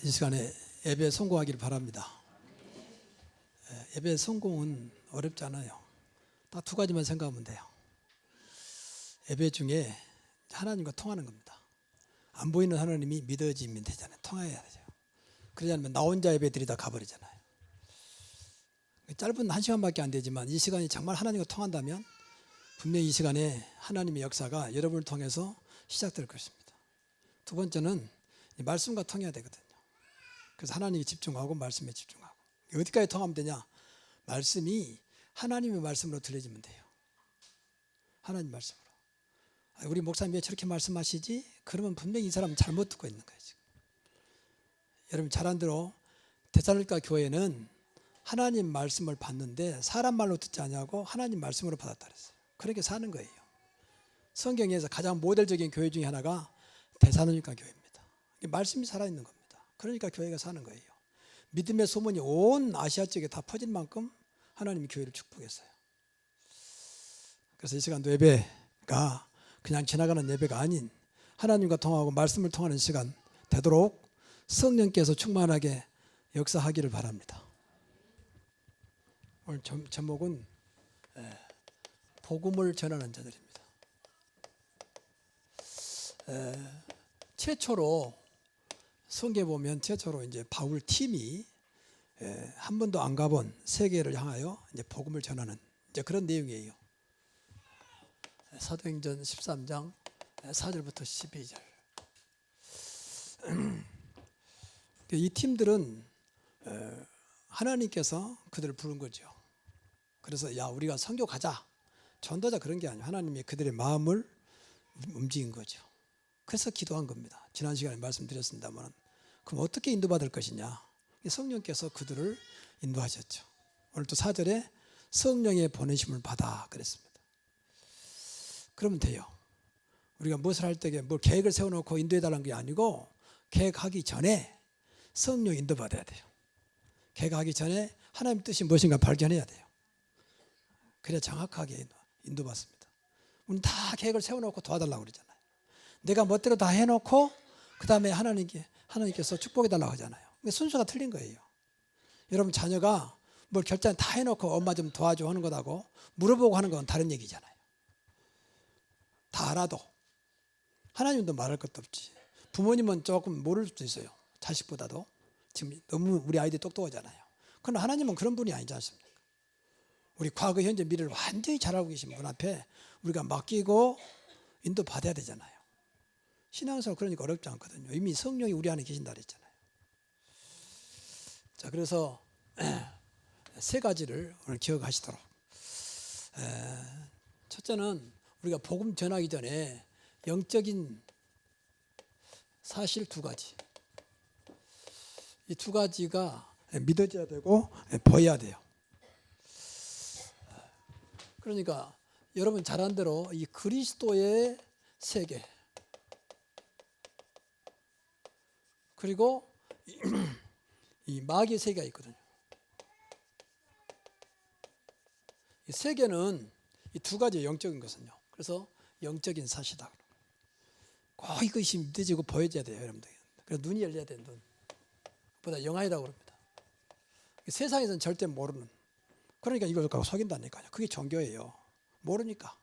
이 시간에 예배 성공하기를 바랍니다. 예배 성공은 어렵지 않아요. 딱 두 가지만 생각하면 돼요. 예배 중에 하나님과 통하는 겁니다. 안 보이는 하나님이 믿어지면 되잖아요. 통해야 되죠. 그러지 않으면 나 혼자 예배 드리다 가버리잖아요. 짧은 1시간밖에 안 되지만 이 시간이 정말 하나님과 통한다면 분명히 이 시간에 하나님의 역사가 여러분을 통해서 시작될 것입니다. 두 번째는 이 말씀과 통해야 되거든요. 그래서 하나님에 집중하고 말씀에 집중하고. 어디까지 통하면 되냐? 말씀이 하나님의 말씀으로 들려지면 돼요. 하나님 말씀으로. 우리 목사님 왜 저렇게 말씀하시지? 그러면 분명히 이 사람은 잘못 듣고 있는 거예요. 지금. 여러분 잘 안 들어. 데살로니가 교회는 하나님 말씀을 받는데 사람 말로 듣지 않냐고 하나님 말씀으로 받았다 그랬어요. 그렇게 사는 거예요. 성경에서 가장 모델적인 교회 중에 하나가 데살로니가 교회입니다. 말씀이 살아있는 겁니다. 그러니까 교회가 사는 거예요. 믿음의 소문이 온 아시아 쪽에 다 퍼진 만큼 하나님이 교회를 축복했어요. 그래서 이 시간도 예배가 그냥 지나가는 예배가 아닌 하나님과 통하고 말씀을 통하는 시간 되도록 성령께서 충만하게 역사하기를 바랍니다. 오늘 제목은 복음을 전하는 자들입니다. 최초로 성경에 보면 최초로 이제 바울 팀이 한 번도 안 가본 세계를 향하여 이제 복음을 전하는 이제 그런 내용이에요. 사도행전 13장 4절부터 12절. 이 팀들은 하나님께서 그들을 부른 거죠. 그래서 야 우리가 선교 가자. 전도자 그런 게 아니에요. 하나님이 그들의 마음을 움직인 거죠. 그래서 기도한 겁니다. 지난 시간에 말씀드렸습니다만 그럼 어떻게 인도받을 것이냐. 성령께서 그들을 인도하셨죠. 오늘 또 4절에 성령의 보내심을 받아 그랬습니다. 그러면 돼요. 우리가 무엇을 할 때 뭘 계획을 세워놓고 인도해달라는 게 아니고 계획하기 전에 성령 인도받아야 돼요. 계획하기 전에 하나님 뜻이 무엇인가 발견해야 돼요. 그래야 정확하게 인도받습니다. 우리는 다 계획을 세워놓고 도와달라고 그러잖아요. 내가 멋대로 다 해놓고 그 다음에 하나님께서 축복해달라고 하잖아요. 순서가 틀린 거예요. 여러분 자녀가 뭘 결정 다 해놓고 엄마 좀 도와줘 하는 것하고 물어보고 하는 건 다른 얘기잖아요. 다 알아도 하나님도 말할 것도 없지. 부모님은 조금 모를 수도 있어요. 자식보다도. 지금 너무 우리 아이들이 똑똑하잖아요. 그러나 하나님은 그런 분이 아니지 않습니까? 우리 과거, 현재, 미래를 완전히 잘 알고 계신 분 앞에 우리가 맡기고 인도받아야 되잖아요. 신앙생활 그러니까 어렵지 않거든요. 이미 성령이 우리 안에 계신다 그랬잖아요. 자, 그래서 세 가지를 오늘 기억하시도록. 첫째는 우리가 복음 전하기 전에 영적인 사실 두 가지. 이 두 가지가 믿어져야 되고 보여야 돼요. 그러니까 여러분 잘 아는 대로 이 그리스도의 세계 그리고 이 마귀의 세계가 있거든요. 이 세계는 이 두 가지의 영적인 것은요. 그래서 영적인 사실이다. 꼭 이것이 믿어지고 보여져야 돼요, 여러분들. 그래서 눈이 열려야 돼요, 눈. 보다 영아이라고 그럽니다. 세상에서는 절대 모르는. 그러니까 이걸 갖고 속인다니까요. 그게 종교예요. 모르니까.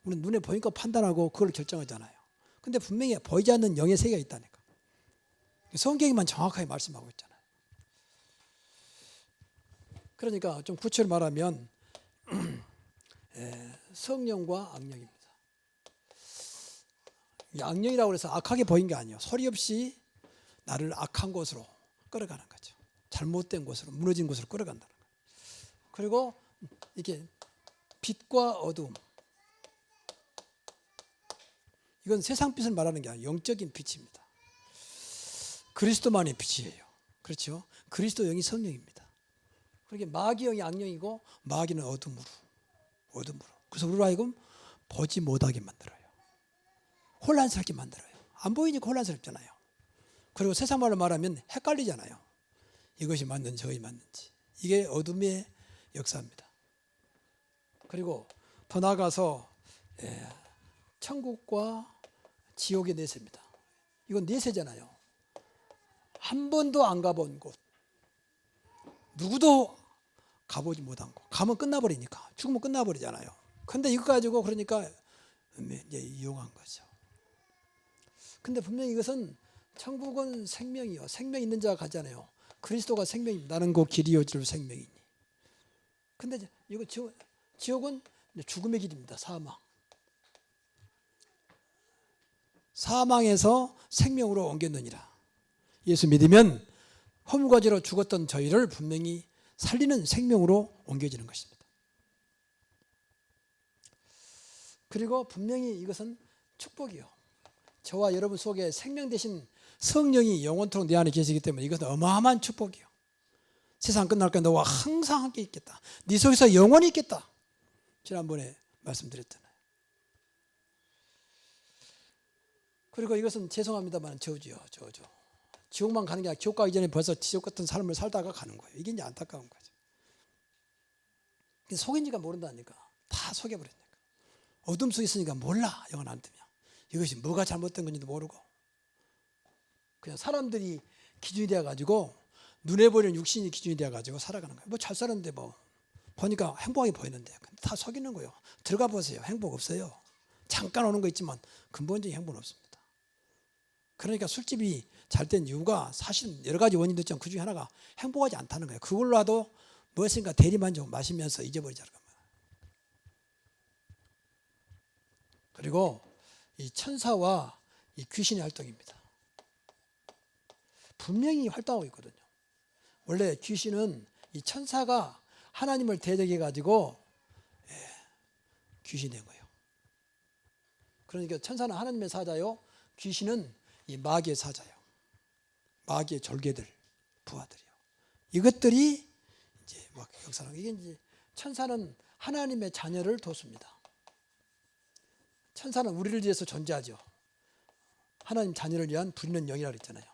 우리는 눈에 보니까 판단하고 그걸 결정하잖아요. 근데 분명히 보이지 않는 영의 세계가 있다니까. 성경이만 정확하게 말씀하고 있잖아요. 그러니까 좀 구체로 말하면 성령과 악령입니다. 악령이라고 해서 악하게 보인 게 아니에요. 소리 없이 나를 악한 곳으로 끌어가는 거죠. 잘못된 곳으로, 무너진 곳으로 끌어간다는 거예요. 그리고 이게 빛과 어두움. 이건 세상 빛을 말하는 게 아니에요. 영적인 빛입니다. 그리스도만의 빛이에요. 그렇죠? 그리스도 영이 성령입니다. 그러니까 마귀 영이 악령이고 마귀는 어둠으로. 그래서 우리로 하여금 보지 못하게 만들어요. 혼란스럽게 만들어요. 안 보이니까 혼란스럽잖아요. 그리고 세상 말로 말하면 헷갈리잖아요. 이것이 맞는지 저것이 맞는지. 이게 어둠의 역사입니다. 그리고 더 나아가서 천국과 지옥의 내세입니다. 이건 내세잖아요. 한 번도 안 가본 곳, 누구도 가보지 못한 곳, 가면 끝나버리니까, 죽으면 끝나버리잖아요. 근데 이거 가지고 그러니까 이제 이용한 거죠. 근데 분명히 이것은 천국은 생명이요, 생명 있는 자가 가잖아요. 그리스도가 생명입니다. 나는 그 길이요 진리요 생명이니. 근데 이거 지옥은 죽음의 길입니다. 사망에서 생명으로 옮겼느니라. 예수 믿으면 허물과 죄로 죽었던 저희를 분명히 살리는 생명으로 옮겨지는 것입니다. 그리고 분명히 이것은 축복이요, 저와 여러분 속에 생명 대신 성령이 영원토록 내 안에 계시기 때문에 이것은 어마어마한 축복이요. 세상 끝날 때 너와 항상 함께 있겠다, 네 속에서 영원히 있겠다, 지난번에 말씀드렸잖아요. 그리고 이것은 죄송합니다만 저주요, 저주. 지옥만 가는 게 아니라 지옥 가기 전에 벌써 지옥 같은 삶을 살다가 가는 거예요. 이게 이제 안타까운 거죠. 속인지가 모른다니까. 다 속여버리니까. 어둠 속에 있으니까 몰라, 영은 안 뜨면. 이것이 뭐가 잘못된 건지도 모르고 그냥 사람들이 기준이 되어가지고, 눈에 보이는 육신이 기준이 되어가지고 살아가는 거예요. 뭐 잘 살았는데 뭐 보니까 행복하게 보이는데 다 속이는 거예요. 들어가 보세요. 행복 없어요. 잠깐 오는 거 있지만 근본적인 행복은 없습니다. 그러니까 술집이 잘 된 이유가 사실은 여러 가지 원인도 있지만 그 중에 하나가 행복하지 않다는 거예요. 그걸로라도 무엇인가 대리만족 마시면서 잊어버리자는 겁니다. 그리고 이 천사와 이 귀신의 활동입니다. 분명히 활동하고 있거든요. 원래 귀신은 이 천사가 하나님을 대적해 가지고 귀신이 된 거예요. 그러니까 천사는 하나님의 사자요, 귀신은 이 마귀의 사자요. 마귀의 졸개들, 부하들이요. 이것들이 이제 막 역사하는, 이게 이제 천사는 하나님의 자녀를 돕습니다. 천사는 우리를 위해서 존재하죠. 하나님 자녀를 위한 부리는 영이라고 했잖아요.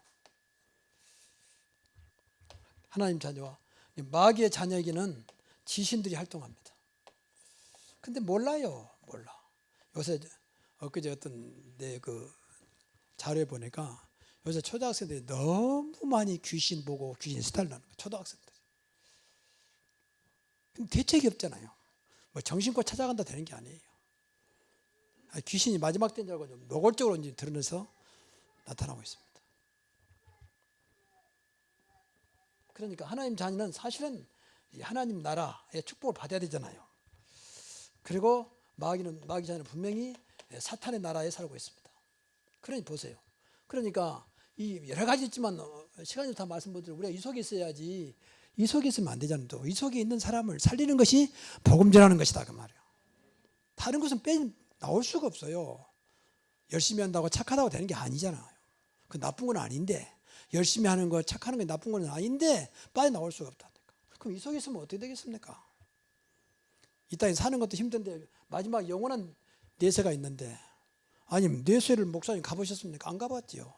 하나님 자녀와 마귀의 자녀에게는 지신들이 활동합니다. 근데 몰라요, 몰라. 요새 엊그제 어떤 내 그 자료에 보니까 요새 초등학생들이 너무 많이 귀신 보고 귀신에 시달리는 거예요. 초등학생들. 근데 대책이 없잖아요. 뭐 정신과 찾아간다 되는 게 아니에요. 귀신이 마지막 때인 줄 알고 좀 노골적으로 이제 드러내서 나타나고 있습니다. 그러니까 하나님 자녀는 사실은 하나님 나라의 축복을 받아야 되잖아요. 그리고 마귀 자녀는 분명히 사탄의 나라에 살고 있습니다. 그러니 보세요. 그러니까 이 여러 가지 있지만 시간이 다 말씀드리면 우리가 이 속에 있어야지, 이 속에 있으면 안 되잖아요. 또 이 속에 있는 사람을 살리는 것이 복음 전하는 것이다 그 말이에요. 다른 것은 나올 수가 없어요. 열심히 한다고 착하다고 되는 게 아니잖아요. 그 나쁜 건 아닌데, 열심히 하는 거 착하는 게 나쁜 건 아닌데 빠져나올 수가 없다니까. 그럼 이 속에 있으면 어떻게 되겠습니까? 이 땅에 사는 것도 힘든데 마지막 영원한 내세가 있는데, 아니 내세를 목사님 가보셨습니까? 안 가봤지요.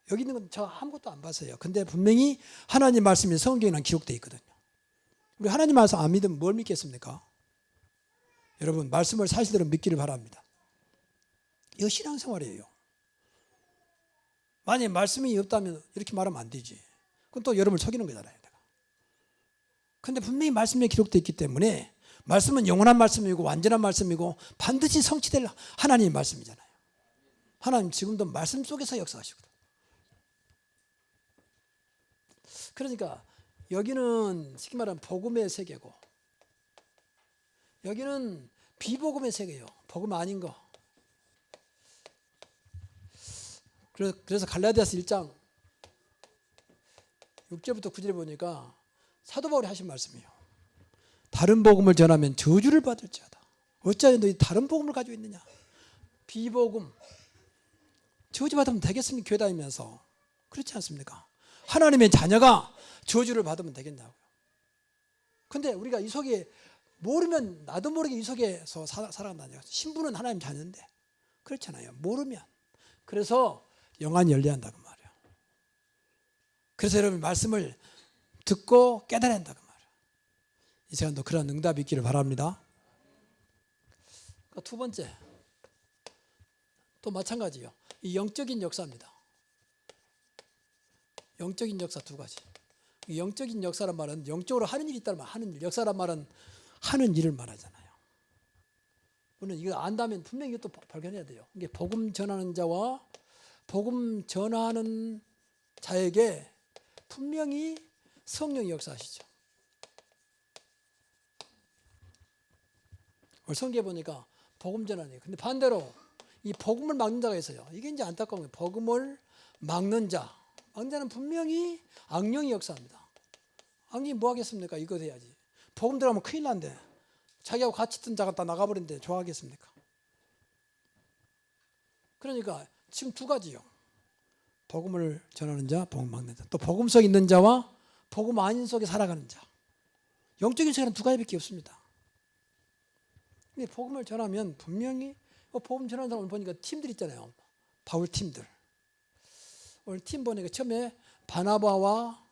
여기 있는 건 저 아무것도 안 봤어요. 근데 분명히 하나님 말씀이 성경에는 기록되어 있거든요. 우리 하나님 말씀 안 믿으면 뭘 믿겠습니까? 여러분 말씀을 사실대로 믿기를 바랍니다. 이거 신앙생활이에요. 만약에 말씀이 없다면 이렇게 말하면 안 되지. 그건 또 여러분을 속이는 거잖아요. 근데 분명히 말씀에 기록되어 있기 때문에 말씀은 영원한 말씀이고 완전한 말씀이고 반드시 성취될 하나님의 말씀이잖아요. 하나님 지금도 말씀 속에서 역사하시거든. 그러니까 여기는 쉽게 말하면 복음의 세계고, 여기는 비복음의 세계예요. 복음 아닌 거. 그래서 갈라디아서 1장 6절부터 9절에 보니까 사도 바울이 하신 말씀이에요. 다른 복음을 전하면 저주를 받을지어다. 어찌하여 너희 다른 복음을 가지고 있느냐. 비복음 저주받으면 되겠습니까? 교회 다니면서. 그렇지 않습니까? 하나님의 자녀가 저주를 받으면 되겠냐고요. 근데 우리가 이 속에 모르면 나도 모르게 이 속에서 살아간다니까. 신부는 하나님 자녀인데 그렇잖아요. 모르면. 그래서 영안이 열려야 한다고 말이에요. 그래서 여러분 말씀을 듣고 깨달아야 한다고 말이에요. 이 시간도 그런 응답이 있기를 바랍니다. 두 번째, 또 마찬가지요. 이 영적인 역사입니다. 영적인 역사 두 가지. 이 영적인 역사란 말은 영적으로 하는 일이 있다면 하는 일, 역사란 말은 하는 일을 말하잖아요. 물론 이거 안다면 분명히 이것도 발견해야 돼요. 이게 복음 전하는 자와 복음 전하는 자에게 분명히 성령이 역사하시죠. 오늘 성경에 보니까 복음 전하는, 근데 반대로 이 복음을 막는 자가 있어요. 이게 이제 안타까운 거예요. 복음을 막는 자는 분명히 악령이 역사합니다. 악령이 뭐 하겠습니까? 이거 돼야지. 복음 들어가면 큰일 난대. 자기하고 같이 있던 자가 다 나가버린데 좋아하겠습니까? 그러니까 지금 두 가지요. 복음을 전하는 자, 복음 막는 자. 또 복음 속 있는 자와 복음 아닌 속에 살아가는 자. 영적인 세계는 두 가지밖에 없습니다. 근데 복음을 전하면 분명히 복음 전하는 사람 보니까 팀들 있잖아요. 바울 팀들. 오늘 팀 보니까 처음에 바나바와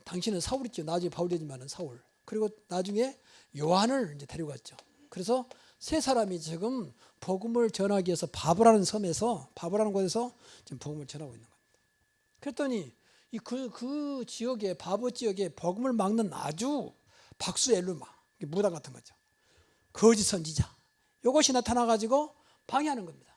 당신은 사울 있죠. 나중에 바울 되지만은 사울. 그리고 나중에 요한을 이제 데려갔죠. 그래서 세 사람이 지금 복음을 전하기 위해서 바보라는 섬에서, 바보라는 곳에서 지금 복음을 전하고 있는 겁니다. 그랬더니 그 지역에, 바보 지역에 복음을 막는 아주 박수 엘루마, 무당 같은 거죠. 거짓 선지자. 이것이 나타나가지고 방해하는 겁니다.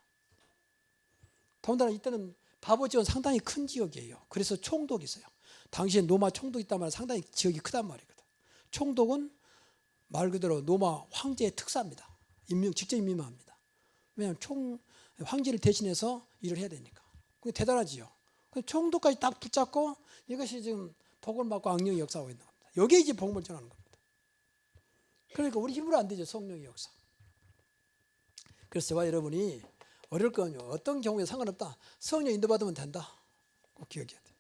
더군다나 이때는 바보 지역은 상당히 큰 지역이에요. 그래서 총독이 있어요. 당시에 로마 총독이 있단 말은 상당히 지역이 크단 말이거든. 총독은 말 그대로 로마 황제의 특사입니다. 직접 임명만 합니다. 왜냐하면 황제를 대신해서 일을 해야 되니까. 그게 대단하지요. 총독까지 딱 붙잡고 이것이 지금 복음을 받고 악령이 역사하고 있는 겁니다. 여기에 이제 복음을 전하는 겁니다. 그러니까 우리 힘으로 안 되죠. 성령의 역사. 그래서 저와 여러분이 어려울 거는요. 어떤 경우에 상관없다. 성령 인도받으면 된다. 꼭 기억해야 돼요.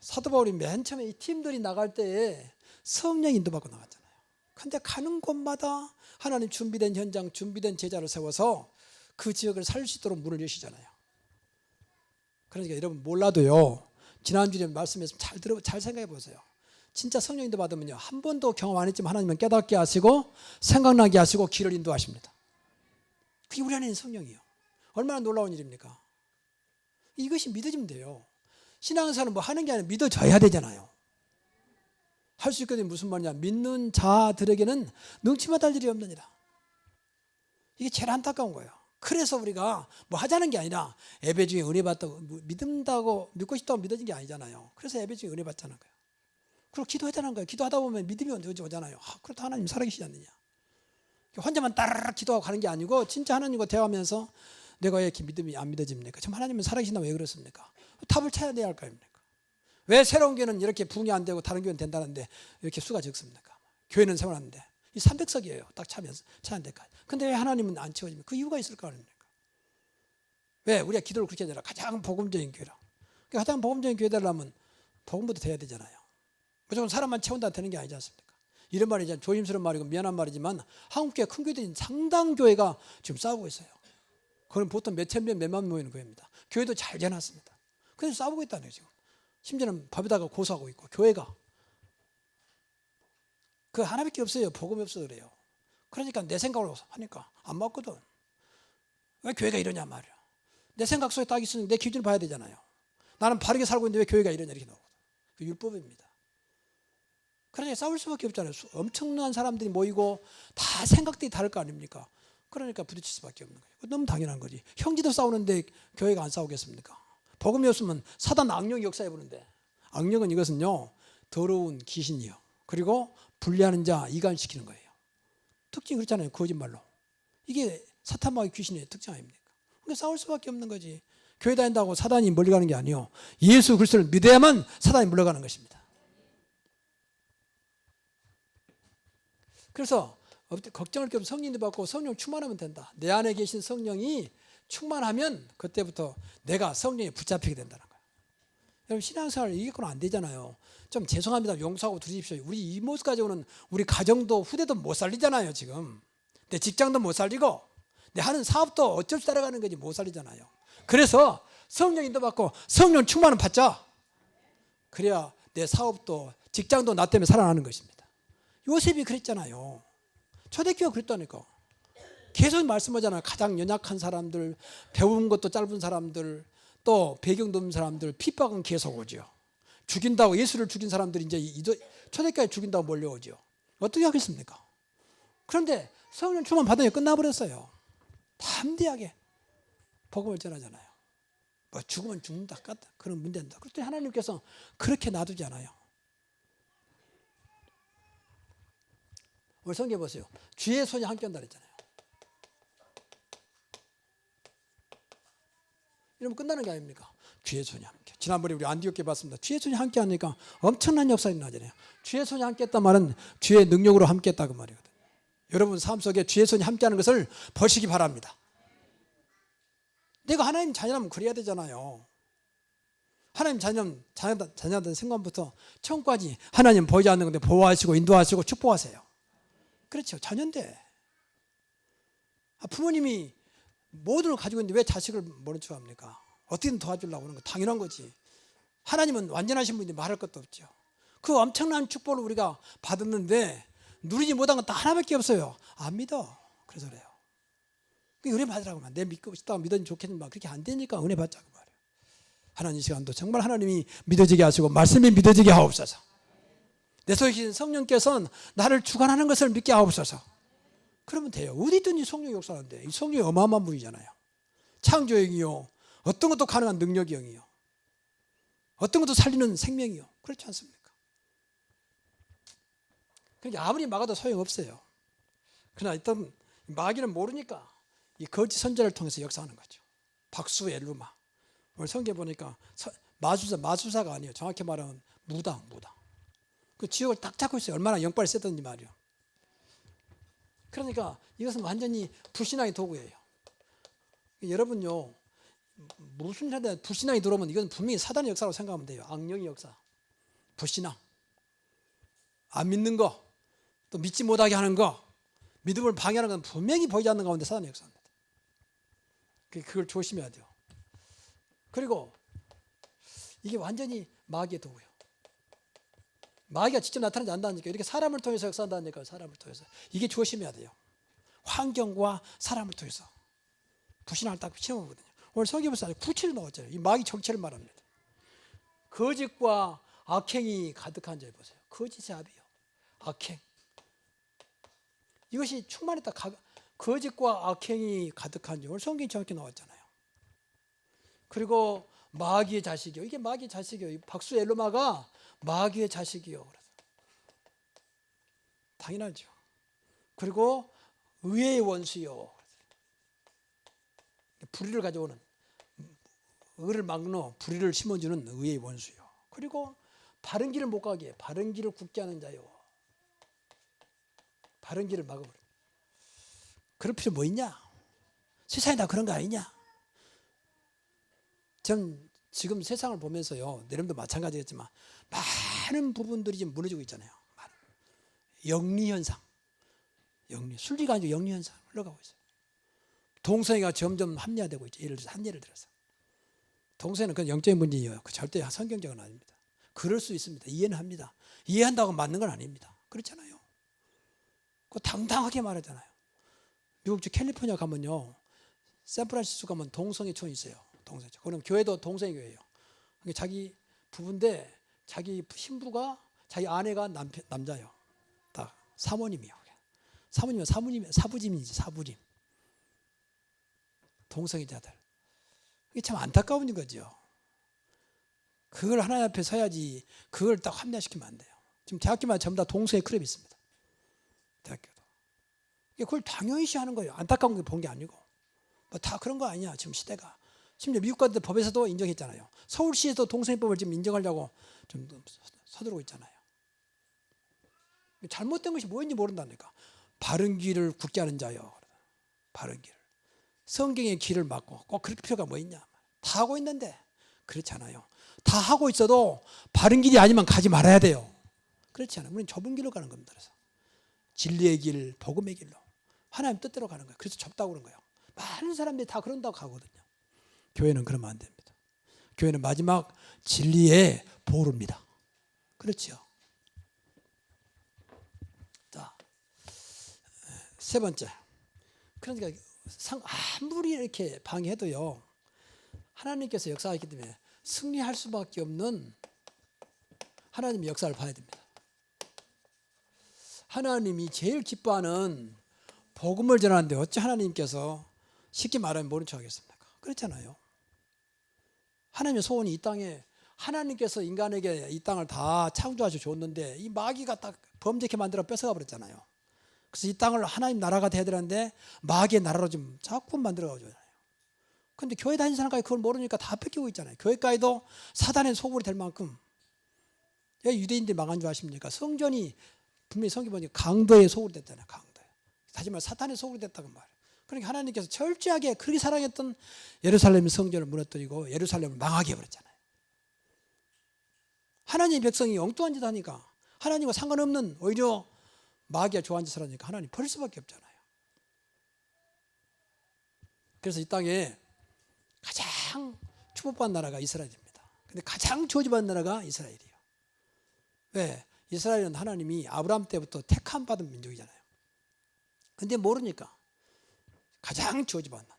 사도 바울이 맨 처음에 이 팀들이 나갈 때에 성령 인도받고 나갔잖아요. 근데 가는 곳마다 하나님 준비된 현장, 준비된 제자를 세워서 그 지역을 살릴 수 있도록 문을 여시잖아요. 그러니까 여러분 몰라도요. 지난주에 말씀에서 잘 생각해 보세요. 진짜 성령 인도 받으면요. 한 번도 경험 안 했지만 하나님은 깨닫게 하시고 생각나게 하시고 길을 인도하십니다. 그게 우리 안에 있는 성령이에요. 얼마나 놀라운 일입니까? 이것이 믿어지면 돼요. 신앙생활은 뭐 하는 게 아니라 믿어져야 되잖아요. 할 수 있거든요. 무슨 말이냐. 믿는 자들에게는 능치만 할 일이 없느니라. 이게 제일 안타까운 거예요. 그래서 우리가 뭐 하자는 게 아니라 예배 중에 은혜 받다고 믿음다고 믿고 싶다고 믿어진 게 아니잖아요. 그래서 예배 중에 은혜 받자는 거예요. 그리고 기도하자는 거예요. 기도하다 보면 믿음이 오잖아요. 그렇다 하나님 살아계시지 않느냐. 혼자만 따르르 기도하고 가는 게 아니고 진짜 하나님과 대화하면서 내가 왜 이렇게 믿음이 안 믿어집니까? 참 하나님은 살아계신다면 왜 그렇습니까? 답을 찾아내야 할 거 아닙니까? 왜 새로운 교회는 이렇게 부흥이 안 되고 다른 교회는 된다는데 이렇게 수가 적습니까? 교회는 세워놨는데 이 300석이에요. 딱 차는 데까지. 근데 왜 하나님은 안 채워집니까? 그 이유가 있을 거 아닙니까? 왜? 우리가 기도를 그렇게 해야 되나? 가장 복음적인 교회라. 그러니까 가장 복음적인 교회 되려면 복음부터 돼야 되잖아요. 무조건 사람만 채운다 되는 게 아니지 않습니까? 이런 말이 이제 조심스러운 말이고 미안한 말이지만 한국교회 큰 교회들이 상당 교회가 지금 싸우고 있어요. 그건 보통 몇천 명, 몇만 명 모이는 교회입니다. 교회도 잘 지어놨습니다. 그래서 싸우고 있다는 거예요, 지금. 심지어는 법에다가 고소하고 있고, 교회가. 그 하나밖에 없어요. 복음이 없어서 그래요. 그러니까 내 생각으로 하니까 안 맞거든. 왜 교회가 이러냐 말이야. 내 생각 속에 딱 있으니 내 기준을 봐야 되잖아요. 나는 바르게 살고 있는데 왜 교회가 이러냐 이렇게 나오거든. 그 율법입니다. 그러니까 싸울 수밖에 없잖아요. 엄청난 사람들이 모이고 다 생각들이 다를 거 아닙니까? 그러니까 부딪힐 수밖에 없는 거예요. 너무 당연한 거지. 형제도 싸우는데 교회가 안 싸우겠습니까? 복음이 없으면 사단 악령이 역사해 보는데, 악령은 이것은요 더러운 귀신이요. 그리고 분리하는 자, 이간시키는 거예요. 특징이 그렇잖아요. 거짓말로. 이게 사탄마귀 귀신의 특징 아닙니까? 그러니까 싸울 수밖에 없는 거지. 교회 다닌다고 사단이 멀리 가는 게 아니요. 예수 그리스도를 믿어야만 사단이 물러가는 것입니다. 그래서 걱정할 게 없어. 성령도 받고 성령 충만하면 된다. 내 안에 계신 성령이 충만하면 그때부터 내가 성령에 붙잡히게 된다는 거예요. 여러분 신앙생활 이게는 안 되잖아요. 좀 죄송합니다. 용서하고 드리십시오. 우리 이 모습 가지고는 우리 가정도 후대도 못 살리잖아요. 지금 내 직장도 못 살리고 내 하는 사업도 어쩔 수 따라가는 거지 못 살리잖아요. 그래서 성령 인도 받고 성령 충만을 받자. 그래야 내 사업도 직장도 나 때문에 살아나는 것입니다. 요셉이 그랬잖아요. 초대교회가 그랬다니까. 계속 말씀하잖아요. 가장 연약한 사람들, 배운 것도 짧은 사람들, 또 배경도 없는 사람들 핍박은 계속 오죠. 죽인다고 예수를 죽인 사람들이 이제 초대교회 죽인다고 몰려오죠. 어떻게 하겠습니까? 그런데 성령 충만 받으니 끝나버렸어요. 담대하게 복음을 전하잖아요. 뭐 죽으면 죽는다, 그런 문제입니다. 그런데 하나님께서 그렇게 놔두지 않아요. 오늘 성경에 보세요. 주의 손이 함께 한다 그랬잖아요. 이러면 끝나는 게 아닙니까? 주의 손이 함께. 지난번에 우리 안디옥에 봤습니다. 주의 손이 함께 하니까 엄청난 역사가 일어나잖아요. 주의 손이 함께 했단 말은 주의 능력으로 함께 했다 그 말이거든요. 여러분 삶 속에 주의 손이 함께 하는 것을 보시기 바랍니다. 내가 하나님 자녀라면 그래야 되잖아요. 하나님 자녀된 순간부터 처음까지 하나님 보이지 않는 건데 보호하시고 인도하시고 축복하세요. 그렇죠. 자녀인데 부모님이 모든 걸 가지고 있는데 왜 자식을 모른 척 합니까? 어떻게든 도와주려고 하는 거 당연한 거지. 하나님은 완전하신 분인데 말할 것도 없죠. 그 엄청난 축복을 우리가 받았는데 누리지 못한 건 딱 하나밖에 없어요. 안 믿어. 그래서 그래요. 은혜 받으라고 내 믿고 싶다고 믿으면 좋겠지만 그렇게 안 되니까 은혜 받자고 말이에요. 하나님 시간도 정말 하나님이 믿어지게 하시고 말씀이 믿어지게 하옵소서. 내 속에 계신 성령께서는 나를 주관하는 것을 믿게 하옵소서. 그러면 돼요. 어디든지 성령이 역사하는데 이 성령이 어마어마한 분이잖아요. 창조의 영이요, 어떤 것도 가능한 능력의 영이요, 어떤 것도 살리는 생명이요. 그렇지 않습니까? 그러니까 아무리 막아도 소용없어요. 그러나 일단 마귀는 모르니까 이 거짓 선자를 통해서 역사하는 거죠. 박수 엘루마. 오늘 성경에 보니까 마술사가 아니에요. 정확히 말하면 무당. 그 지역을 딱 잡고 있어요. 얼마나 영빨이 세던지 말이요. 그러니까 이것은 완전히 불신앙의 도구예요. 여러분요, 무슨 일인데 불신앙이 들어오면 이건 분명히 사단의 역사라고 생각하면 돼요. 악령의 역사, 불신앙, 안 믿는 거, 또 믿지 못하게 하는 거, 믿음을 방해하는 건 분명히 보이지 않는 가운데 사단의 역사입니다. 그걸 조심해야 돼요. 그리고 이게 완전히 마귀의 도구예요. 마귀가 직접 나타나지 않는다니까. 이렇게 사람을 통해서 역사한다니까. 사람을 통해서. 이게 조심해야 돼요. 환경과 사람을 통해서 불신앙을 딱 심어보거든요. 오늘 성경에서 구체를 나왔잖아요. 이 마귀 정체를 말합니다. 거짓과 악행이 가득한 자에 보세요. 거짓의 합이요, 악행. 이것이 충만했다. 거짓과 악행이 가득한 자. 오늘 성경이 정확히 나왔잖아요. 그리고 마귀의 자식이요. 이게 마귀의 자식이요. 박수 엘로마가 마귀의 자식이요. 그래서 당연하죠. 그리고 의의 원수요. 불의를 가져오는, 의를 막는 불의를 심어주는 의의 원수요. 그리고 바른 길을 못 가게, 바른 길을 굳게 하는 자요. 바른 길을 막아버려. 그럴 필요 뭐 있냐? 세상에 다 그런 거 아니냐? 전 지금 세상을 보면서요, 내년도 마찬가지겠지만 많은 부분들이 지금 무너지고 있잖아요. 영리현상, 순리가 아니고 영리현상 흘러가고 있어요. 동성애가 점점 합리화되고 있죠. 한 예를 들어서 동성애는 그건 영적인 문제예요. 절대 성경적은 아닙니다. 그럴 수 있습니다. 이해는 합니다. 이해한다고 맞는 건 아닙니다. 그렇잖아요. 그거 당당하게 말하잖아요. 미국 주 캘리포니아 가면요, 샌프란시스코 가면 동성애촌이 있어요. 동성애촌. 그럼 교회도 동성애 교회예요. 자기 부부인데 자기 신부가 자기 아내가 남자예요. 다 사모님이요. 사부짐이지, 사부짐. 동성애자들. 이게 참 안타까운 거죠. 그걸 하나님 앞에 서야지. 그걸 딱 합리화시키면 안 돼요. 지금 대학교마다 전부 다 동성애 클럽이 있습니다. 대학교도. 그걸 당연시 하는 거예요. 안타까운 게 본 게 아니고. 뭐 다 그런 거 아니야, 지금 시대가. 심지어 미국 같은 법에서도 인정했잖아요. 서울시에서 동성애법을 지금 인정하려고 좀 서두르고 있잖아요. 잘못된 것이 뭐인지 모른다니까. 바른 길을 굳게 하는 자요. 바른 길을. 성경의 길을 막고 꼭 그럴 필요가 뭐 있냐. 다 하고 있는데 그렇지 않아요. 다 하고 있어도 바른 길이 아니면 가지 말아야 돼요. 그렇지 않아요. 우리는 좁은 길로 가는 겁니다. 그래서 진리의 길, 복음의 길로 하나님 뜻대로 가는 거예요. 그래서 좁다고 그런 거예요. 많은 사람들이 다 그런다고 가거든요. 교회는 그러면 안 됩니다. 교회는 마지막 진리의 보루입니다. 그렇죠. 자, 세 번째. 그러니까 아무리 이렇게 방해해도요, 하나님께서 역사하기 때문에 승리할 수밖에 없는 하나님의 역사를 봐야 됩니다. 하나님이 제일 기뻐하는 복음을 전하는데 어찌 하나님께서 쉽게 말하면 모른 척 하겠습니까? 그렇잖아요. 하나님의 소원이 이 땅에, 하나님께서 인간에게 이 땅을 다 창조하셔 줬는데 이 마귀가 딱 범죄케 만들어 뺏어가 버렸잖아요. 그래서 이 땅을 하나님 나라가 돼야 되는데 마귀의 나라로 좀 자꾸 만들어 가잖아요. 근데 교회 다니는 사람까지 그걸 모르니까 다 뺏기고 있잖아요. 교회까지도 사단의 소굴이 될 만큼. 왜 유대인들이 망한 줄 아십니까? 성전이 분명히 성경 보니까 강도의 소굴이 됐잖아요. 강도. 다시 말해 사탄의 소굴이 됐다고 말해요. 그러니까 하나님께서 철저하게 그렇게 사랑했던 예루살렘 성전을 무너뜨리고 예루살렘을 망하게 해버렸잖아요. 하나님의 백성이 엉뚱한 짓 하니까, 하나님과 상관없는 오히려 마귀가 좋아하는 짓을 하니까 하나님 버릴 수밖에 없잖아요. 그래서 이 땅에 가장 축복받은 나라가 이스라엘입니다. 근데 가장 저주받은 나라가 이스라엘이에요. 왜? 이스라엘은 하나님이 아브라함 때부터 택함 받은 민족이잖아요. 근데 모르니까 가장 저주받는,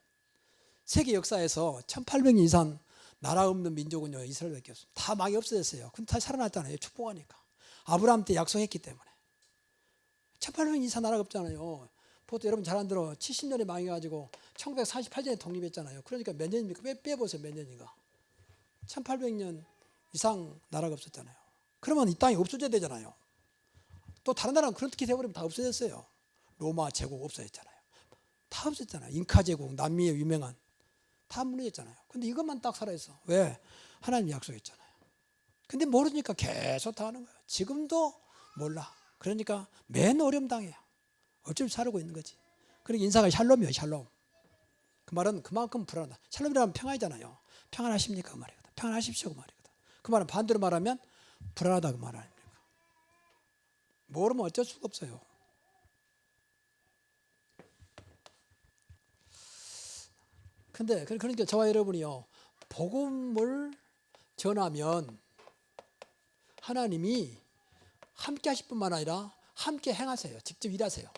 세계 역사에서 1800년 이상 나라 없는 민족은요 이스라엘밖에 없습니다. 다 망이 없어졌어요. 근데 다시 살아났잖아요. 축복하니까. 아브라함 때 약속했기 때문에. 1800년 이상 나라가 없잖아요. 보통 여러분 잘 안 들어 70년에 망해가지고 1948년에 독립했잖아요. 그러니까 몇 년입니까? 빼보세요. 몇 년인가. 1800년 이상 나라가 없었잖아요. 그러면 이 땅이 없어져야 되잖아요. 또 다른 나라는 그렇게 돼버리면 다 없어졌어요. 로마 제국 없어졌잖아요. 다 없었잖아요. 잉카 제국, 남미의 유명한, 다 무너졌잖아요. 근데 이것만 딱 살아있어. 왜? 하나님이 약속했잖아요. 근데 모르니까 계속 다 하는 거예요. 지금도 몰라. 그러니까 맨 어려움 당해요. 어쩔 줄 살고 있는 거지. 그러니까 인사가 샬롬이에요. 샬롬. 그 말은 그만큼 불안하다. 샬롬이라면 평안이잖아요. 평안하십니까? 그 말이거든. 평안하십시오. 그 말이거든. 그 말은 반대로 말하면 불안하다. 그 말 아닙니까? 모르면 어쩔 수가 없어요. 근데 그러니까 저와 여러분이요 복음을 전하면 하나님이 함께 하실 뿐만 아니라 함께 행하세요. 직접 일하세요.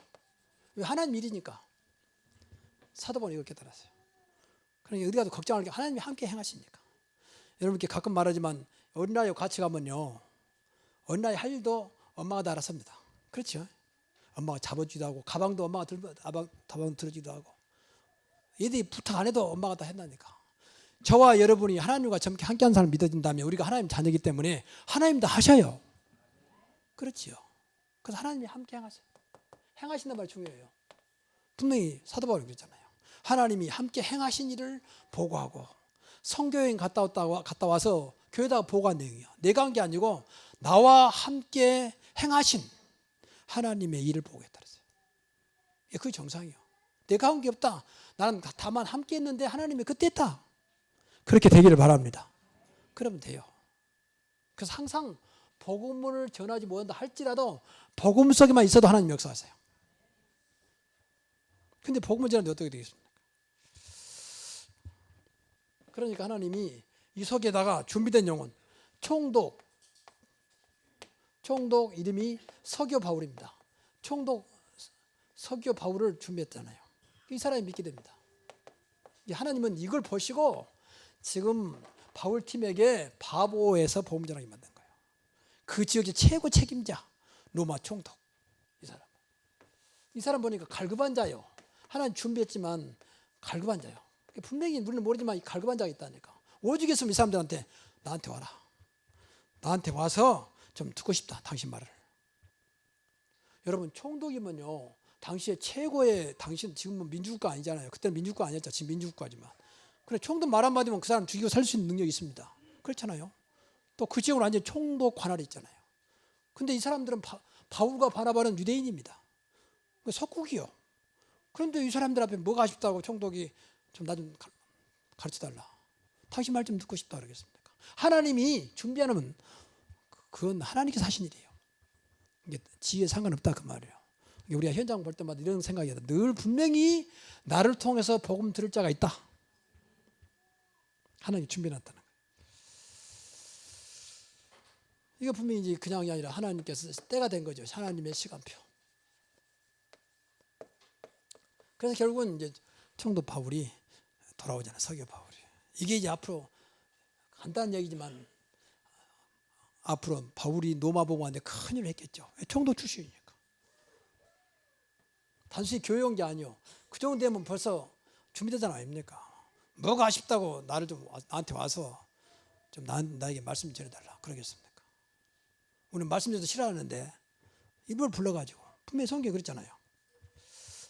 왜? 하나님 일이니까. 사도 바울이 이렇게 따랐어요. 그러니까 어디 가도 걱정할 게 하나님이 함께 행하시니까. 여러분께 가끔 말하지만 어린아이와 같이 가면요 어린아이 할 일도 엄마가 다 알아서 합니다. 그렇죠? 엄마가 잡아주기도 하고 가방도 엄마가 가방 들어주기도 하고 얘들이 부탁 안 해도 엄마가 다 한다니까. 저와 여러분이 하나님과 함께 하는 사람을 믿어진다면 우리가 하나님 자녀이기 때문에 하나님 다 하셔요. 그렇지요. 그래서 하나님이 함께 행하세요. 행하신다는 말 중요해요. 분명히 사도 바울이 그랬잖아요. 하나님이 함께 행하신 일을 보고하고 선교여행 갔다 와서 교회다가 보고한 내용이에요. 내가 한 게 아니고 나와 함께 행하신 하나님의 일을 보고했다 그랬어요. 그게 정상이에요. 내가 한 게 없다. 나는 다만 함께 했는데 하나님이 그때 했다. 그렇게 되기를 바랍니다. 그러면 돼요. 그래서 항상 복음을 전하지 못한다 할지라도 복음 속에만 있어도 하나님 역사하세요. 근데 복음을 전하는데 어떻게 되겠습니까? 그러니까 하나님이 이 속에다가 준비된 영혼 총독 이름이 서교 바울입니다. 총독 서교 바울을 준비했잖아요. 이 사람이 믿게 됩니다. 하나님은 이걸 보시고 지금 바울 팀에게 바보에서 복음 전하게 만든 거예요. 그 지역의 최고 책임자 로마 총독 이 사람 보니까 갈급한 자요. 하나님 준비했지만 갈급한 자요. 분명히 우리는 모르지만 이 갈급한 자가 있다니까. 오죽했으면 이 사람들한테 나한테 와라. 나한테 와서 좀 듣고 싶다. 당신 말을. 여러분 총독이면요. 당시에 최고의 당신 지금은 민주국가 아니잖아요. 그때는 민주국가 아니었죠. 지금 민주국가지만. 그래 총독 말 한마디면 그 사람 죽이고 살 수 있는 능력이 있습니다. 그렇잖아요. 또 그 지역은 완전히 총독 관할이 있잖아요. 근데 이 사람들은 바울과 바나바는 유대인입니다. 석국이요. 그런데 이 사람들 앞에 뭐가 아쉽다고 총독이 좀 나 좀 가르쳐달라. 당신 말 좀 듣고 싶다 그러겠습니까? 하나님이 준비하면 그건 하나님께서 하신 일이에요. 이게 지위에 상관없다 그 말이에요. 우리가 현장 볼 때마다 이런 생각이 늘 분명히 나를 통해서 복음 들을 자가 있다. 하나님이 준비해놨다는 거예요. 이거 분명히 이제 그냥이 아니라 하나님께서 때가 된 거죠. 하나님의 시간표. 그래서 결국은 이제 총독 바울이 돌아오잖아요. 서교 바울이. 이게 이제 앞으로 간단한 얘기지만 앞으로 바울이 로마 보고한테 큰일을 했겠죠. 총독 출신이니까. 단순히 교역이 아니요. 그 정도 되면 벌써 준비되잖아 아닙니까? 뭐가 아쉽다고 나한테 와서 좀 나에게 말씀 전해달라 그러겠습니까? 우리는 말씀 전해도 싫어하는데 이걸 불러가지고 분명히 성경에 그랬잖아요.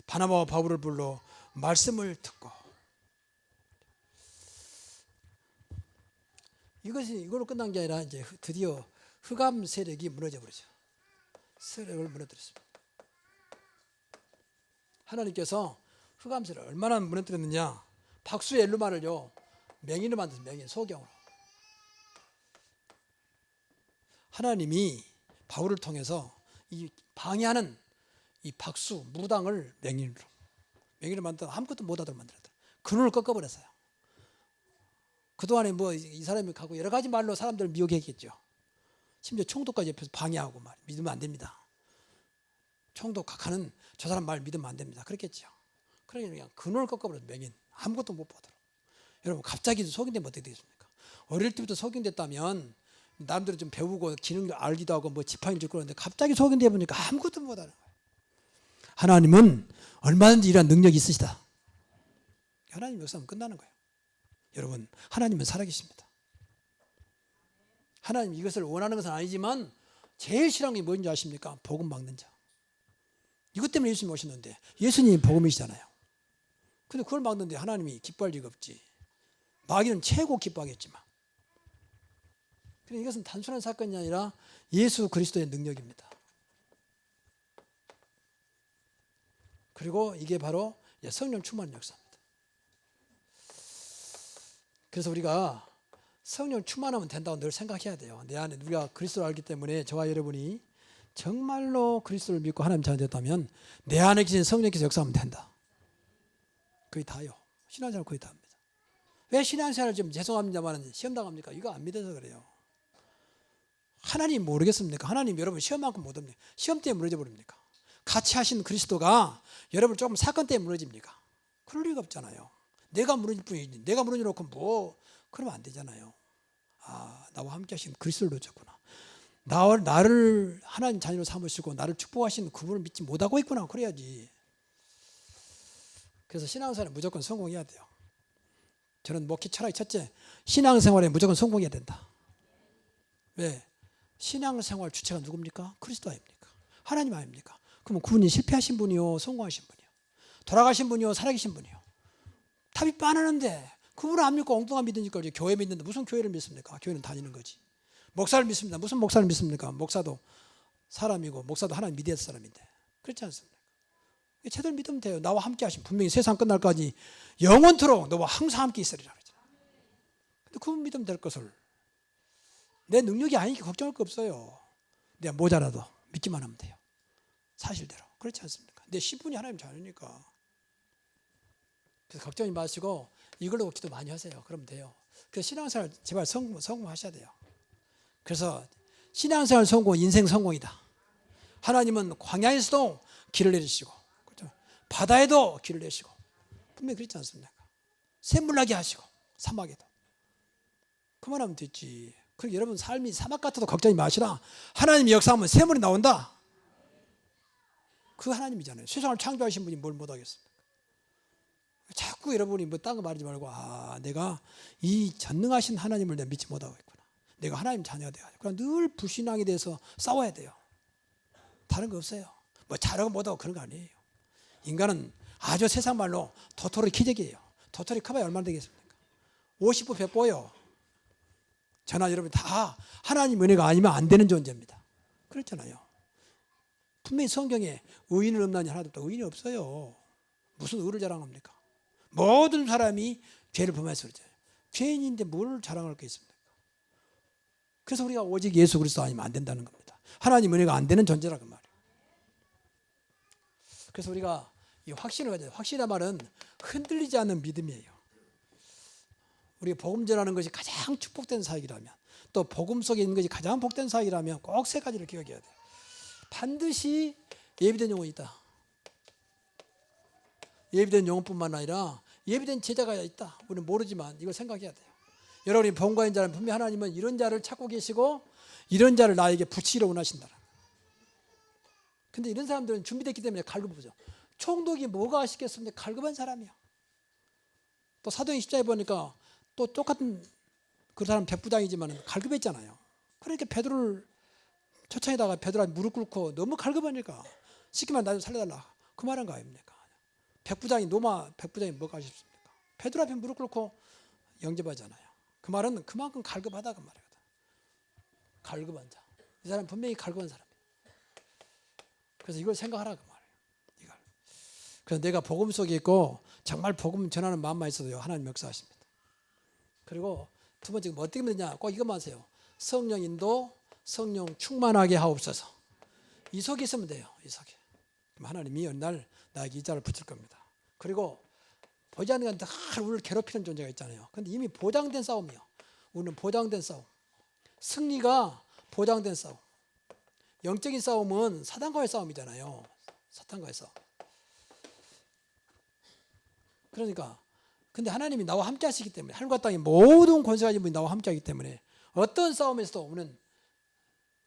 바나바와 바울을 불러 말씀을 듣고 이걸로 끝난 게 아니라 이제 드디어 흑암 세력이 무너져 버리죠. 세력을 무너뜨렸습니다. 하나님께서 흑암 세력을 얼마나 무너뜨렸느냐? 박수 엘루마를요 맹인을 만드서 맹인 소경으로. 하나님이 바울을 통해서 이 방해하는 이 박수 무당을 맹인을 만들어 아무것도 못하도록 만들었다. 그 눈을 꺾어버렸어요. 그동안에 뭐 이 사람이 가고 여러 가지 말로 사람들을 미혹했겠죠. 심지어 총독까지 옆에서 방해하고 말 믿으면 안 됩니다. 총독 각하는 저 사람 말 믿으면 안 됩니다. 그랬겠죠. 그러니 그냥 그 눈을 꺾어버려서 맹인 아무것도 못 보도록. 여러분 갑자기 속인되면 어떻게 되겠습니까? 어릴 때부터 속인됐다면 남들은 좀 배우고 기능을 알기도 하고 뭐 지팡이를 짚고 그러는데 갑자기 속인돼 보니까 아무것도 못하는 거예요. 하나님은 얼마든지 이러한 능력이 있으시다. 하나님 역사하면 끝나는 거예요. 여러분 하나님은 살아계십니다. 하나님 이것을 원하는 것은 아니지만 제일 싫어하는 게 뭔지 아십니까? 복음 막는 자. 이것 때문에 예수님 오셨는데 예수님이 복음이시잖아요. 근데 그걸 막는데 하나님이 기뻐할 리가 없지. 마귀는 최고 기뻐하겠지만. 그러니까 이것은 단순한 사건이 아니라 예수 그리스도의 능력입니다. 그리고 이게 바로 성령 충만 역사입니다. 그래서 우리가 성령 충만하면 된다고 늘 생각해야 돼요. 내 안에 우리가 그리스도를 알기 때문에 저와 여러분이 정말로 그리스도를 믿고 하나님 자녀 됐다면 내 안에 계신 성령께서 역사하면 된다. 거의 다요. 신앙생활 거의 다합니다. 왜 신앙생활을 좀 죄송합니다만 시험 당합니까? 이거 안 믿어서 그래요. 하나님 모르겠습니까? 하나님 여러분 시험만큼 못 합니까? 시험 때문에 무너져 버립니까? 같이 하신 그리스도가 여러분 조금 사건 때문에 무너집니까? 그럴 리가 없잖아요. 내가 무너질 뿐이지. 내가 무너져 놓고 뭐 그러면 안 되잖아요. 아, 나와 함께 하신 그리스도를 놓쳤구나. 나를 하나님 자녀로 삼으시고 나를 축복하신 그분을 믿지 못하고 있구나. 그래야지. 그래서 신앙생활에 무조건 성공해야 돼요. 저는 목회 철학이 첫째, 신앙생활에 무조건 성공해야 된다. 왜? 신앙생활 주체가 누굽니까? 그리스도 아닙니까? 하나님 아닙니까? 그러면 그분이 실패하신 분이요, 성공하신 분이요, 돌아가신 분이요, 살아계신 분이요. 답이 뻔하는데 그분을 안 믿고 엉뚱한 믿으니까 이제 교회 믿는데 무슨 교회를 믿습니까? 교회는 다니는 거지. 목사를 믿습니다. 무슨 목사를 믿습니까? 목사도 사람이고 목사도 하나님 믿어야 할 사람인데 그렇지 않습니까? 제대로 믿으면 돼요. 나와 함께 하신 분명히 세상 끝날까지 영원토록 너와 항상 함께 있으리라 그러잖아요. 근데 그분 믿으면 될 것을 내 능력이 아니니까 걱정할 거 없어요. 내가 모자라도 믿기만 하면 돼요. 사실대로. 그렇지 않습니까? 내 신분이 하나님 자녀니까. 그래서 걱정이 마시고 이걸로 기도 많이 하세요. 그러면 돼요. 그래서 신앙생활 제발 성공하셔야 돼요. 그래서 신앙생활 성공, 인생 성공이다. 하나님은 광야에서도 길을 내리시고 그렇죠? 바다에도 길을 내시고 분명히 그렇지 않습니까? 샘물나게 하시고 사막에도. 그만하면 됐지. 그리고 여러분 삶이 사막 같아도 걱정이 마시라. 하나님이 역사하면 샘물이 나온다. 그 하나님이잖아요. 세상을 창조하신 분이 뭘 못하겠습니까? 자꾸 여러분이 뭐 딴 거 말하지 말고 내가 이 전능하신 하나님을 내가 믿지 못하고 있구나. 내가 하나님 자녀가 돼가지고 늘 불신앙에 대해서 싸워야 돼요. 다른 거 없어요. 뭐 잘하고 못하고 그런 거 아니에요. 인간은 아주 세상 말로 도토리 키재기예요. 도토리 커봐야 얼마나 되겠습니까? 50보 100보요. 저나 여러분 다 하나님 은혜가 아니면 안 되는 존재입니다. 그렇잖아요. 분명히 성경에 의인은 없나니 하나도 없다. 의인이 없어요. 무슨 의를 자랑합니까? 모든 사람이 죄를 범해서 그러죠. 죄인인데 뭘 자랑할 게 있습니까? 그래서 우리가 오직 예수 그리스도 아니면 안 된다는 겁니다. 하나님 은혜가 안 되는 존재라고 말이에요. 그래서 우리가 이 확신을 가져요. 확신이란 말은 흔들리지 않는 믿음이에요. 우리가 복음 전하는 것이 가장 축복된 사역이라면 또 복음 속에 있는 것이 가장 복된 사역이라면 꼭 세 가지를 기억해야 돼요. 반드시 예비된 영혼이 있다. 예비된 영혼뿐만 아니라 예비된 제자가 있다. 우리는 모르지만 이걸 생각해야 돼요. 여러분이 본가인 자는 분명히 하나님은 이런 자를 찾고 계시고 이런 자를 나에게 붙이기로 원하신다. 근데 이런 사람들은 준비됐기 때문에 갈급하죠. 총독이 뭐가 아쉽겠습니까? 갈급한 사람이야. 또 사도행 10장에 보니까 또 똑같은 그 사람 백부장이지만 갈급했잖아요. 그러니까 베드로를 초청에다가 베드로가 무릎 꿇고 너무 갈급하니까 시키면 나 좀 살려달라. 그 말은 거 아닙니까? 백부장이 로마 백부장이 뭐가 아쉽습니까? 베드로 앞에 무릎 꿇고 영접하잖아요. 그 말은 그만큼 갈급하다 그 말이거든. 갈급한 자. 이 사람 분명히 갈급한 사람이에요. 그래서 이걸 생각하라 그 말이에요. 이걸. 그래서 내가 복음 속에 있고 정말 복음 전하는 마음만 있어도요 하나님 역사하십니다. 그리고 두 번째 어떻게 하면 되냐? 꼭 이것만 하세요. 성령 인도, 성령 충만하게 하옵소서. 이 속에 있으면 돼요. 이 속에. 그럼 하나님이 어느 날 나에게 이 자를 붙일 겁니다. 그리고 보지 않는 건 늘 우리를 괴롭히는 존재가 있잖아요. 근데 이미 보장된 싸움이요. 우리는 보장된 싸움. 승리가 보장된 싸움. 영적인 싸움은 사탄과의 싸움이잖아요. 사탄과의 싸움. 그러니까 근데 하나님이 나와 함께 하시기 때문에 하늘과 땅의 모든 권세 가진 분이 나와 함께 하기 때문에 어떤 싸움에서도 우리는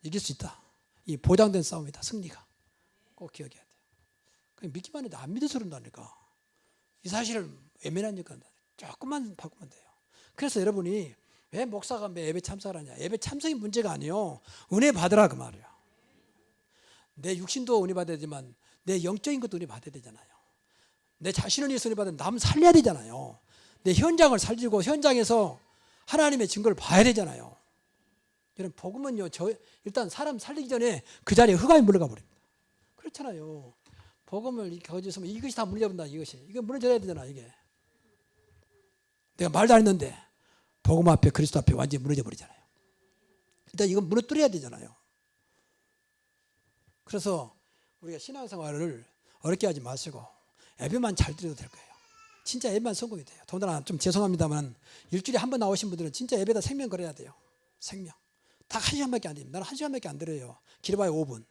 이길 수 있다. 이 보장된 싸움이다. 승리가. 꼭 기억해야 돼요. 그냥 믿기만 해도 안 믿어서 그런다니까. 이 사실을 외면하니까 조금만 바꾸면 돼요. 그래서 여러분이 왜 목사가 왜 예배 참석을 하냐. 예배 참석이 문제가 아니에요. 은혜 받으라 그 말이에요. 내 육신도 은혜 받아야 되지만 내 영적인 것도 은혜 받아야 되잖아요. 내 자신을 위해서 은혜 받으면 남 살려야 되잖아요. 내 현장을 살리고 현장에서 하나님의 증거를 봐야 되잖아요. 여러분 복음은요. 일단 사람 살리기 전에 그 자리에 흑암이 물러가 버립니다. 그렇잖아요. 복음을 거짓으면 이것이 다 무너져본다. 이거 무너져야 되잖아. 이게 내가 말도 안 했는데 복음 앞에 그리스도 앞에 완전히 무너져 버리잖아요. 일단 이건 무너뜨려야 되잖아요. 그래서 우리가 신앙생활을 어렵게 하지 마시고 예배만 잘 드려도 될 거예요. 진짜 예배만 성공이 돼요. 더군다나 좀 죄송합니다만 일주일에 한 번 나오신 분들은 진짜 예배다 생명 걸어야 돼요. 생명. 딱 1시간밖에 안 됩니다. 나는 1시간밖에 안 드려요. 길어봐야 5분.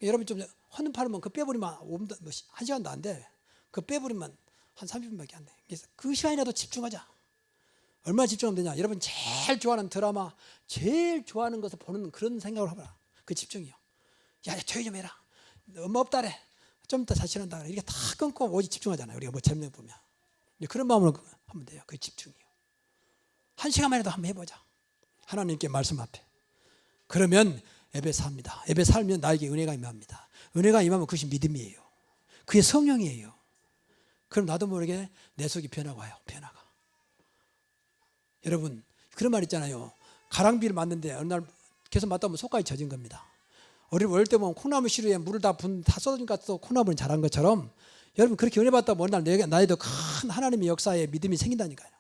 여러분 좀 헌금 팔으면 그 빼버리면 1시간도 안 돼. 그 빼버리면 한 30분밖에 안 돼. 그래서 그 시간이라도 집중하자. 얼마나 집중하면 되냐. 여러분 제일 좋아하는 드라마, 제일 좋아하는 것을 보는 그런 생각을 해봐라. 그 집중이요. 야, 조용히 좀 해라. 엄마 없다래. 좀 이따 다시 한다. 이렇게 다 끊고 오직 집중하잖아요. 우리가 뭐 재밌는 거 보면. 그런 마음으로 하면 돼요. 그 집중이요. 1시간만이라도 한번 해보자. 하나님께 말씀 앞에. 그러면 예배 삽니다. 예배 살면 나에게 은혜가 임합니다. 은혜가 임하면 그것이 믿음이에요. 그게 성령이에요. 그럼 나도 모르게 내 속이 변화가 와요. 변화가. 여러분 그런 말 있잖아요. 가랑비를 맞는데 어느 날 계속 맞다 보면 속까지 젖은 겁니다. 어릴 때 보면 콩나물 시루에 물을 다 쏟아주니까 또 콩나물은 자란 것처럼 여러분 그렇게 은혜 받다 보면 어느 날 나에도 큰 하나님의 역사에 믿음이 생긴다니까요.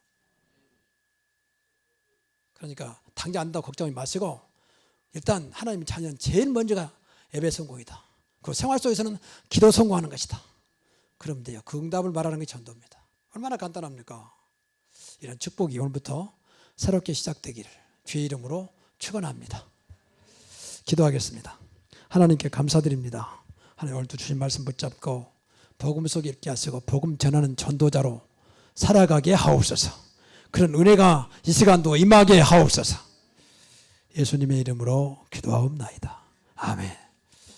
그러니까 당장 안다고 걱정하지 마시고 일단 하나님의 자녀는 제일 먼저가 예배 성공이다. 그 생활 속에서는 기도 성공하는 것이다. 그러면 돼요. 그 응답을 말하는 게 전도입니다. 얼마나 간단합니까? 이런 축복이 오늘부터 새롭게 시작되기를 주의 이름으로 축원합니다. 기도하겠습니다. 하나님께 감사드립니다. 하나님 오늘도 주신 말씀 붙잡고 복음 속에 있게 하시고 복음 전하는 전도자로 살아가게 하옵소서. 그런 은혜가 이 시간도 임하게 하옵소서. 예수님의 이름으로 기도하옵나이다. 아멘.